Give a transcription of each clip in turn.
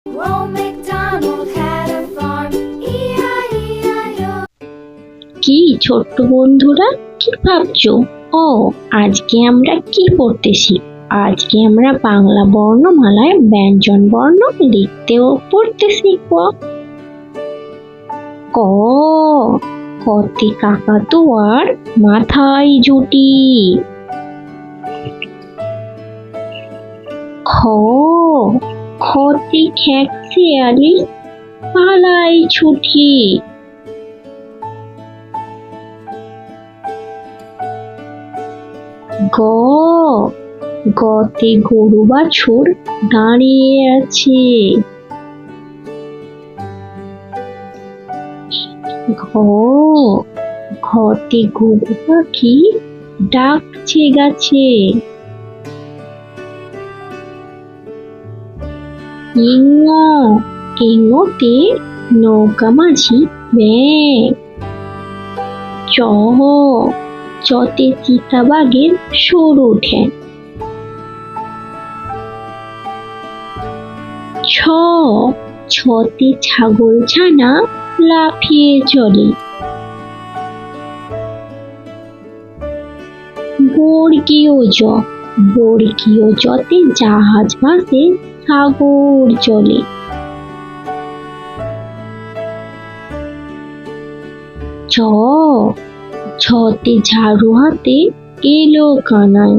Old MacDonald had a farm, E-I-E-I-O. কি ছোট্ট বন্ধুরা, কি ভাবছো? ও, আজকে আমরা কি পড়তেছি? আজকে আমরা বাংলা বর্ণমালায় ব্যঞ্জন বর্ণ লিখতে ও পড়তে শিখব। ক, কতে কাকাতুয়ার মাথায় জুটি। খ, খতে খেকশিয়ালি পালাই ছুটি। গ, গতে গরু বাছুর দাঁড়িয়ে আছে। ঘ, ঘতে ঘুঘু পাখি ডাকছে গাছে। ইঙ, ইঙতে নৌকা মাঝি ব্যাঙ। চ, চতে চিতাবাঘের সরু ঠ্যাং। ছ, ছতে ছাগল ছানা লাফিয়ে চলে। বর্গীয় জ, বর্গীয় জতে জাহাজ ভাসে সাগর চলে। ঝ, ঝতে ঝাড়ু হাতে এলো কানাই।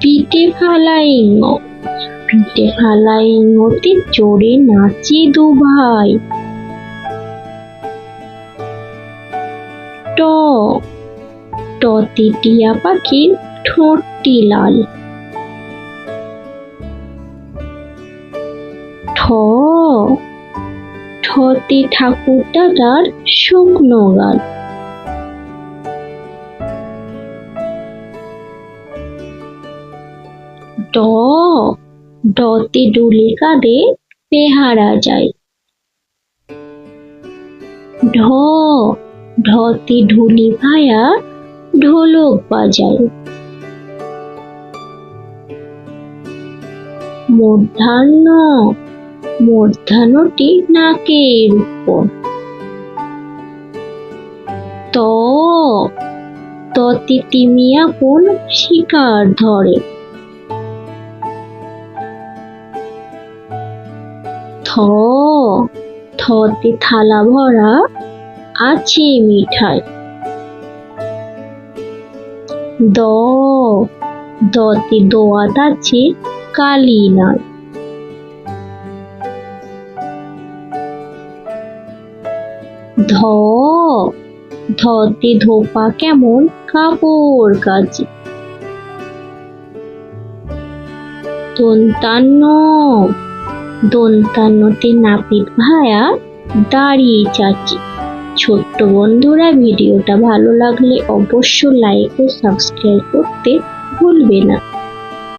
পিঠে ফালাই ইঙ, পিঠে ফালাই ইঙতে চড়ে নাচে দু ভাই। ট, টতে টিয়া পাখির ঠোঁটটি লাল। ঠ, ঠতে ঠাকুর দাদার শুকনো গাল। ড, ডতে ডুলে কাঁধে পেহারা যায়। ঢ, ঢতে ঢুলি ভায়া ঢোলক বাজায়। মূর্ধন্য, মূর্ধন্যটি নাকের উপর। ত, ততে তিমি আপন শিকার ধরে। থ, থতে থালা ভরা আছে মিঠাই। দ, দতে দোয়াত আছে কালি নাই। ধ, ধতে ধোপা কেমন কাপড় কাচে। দন্তান্ন, দন্তান্নতে নাপিত ভায়া দাঁড়িয়ে চাচি। ছোট্ট বন্ধুরা, ভিডিওটা ভালো লাগলে অবশ্যই লাইক ও সাবস্ক্রাইব করতে ভুলবে না।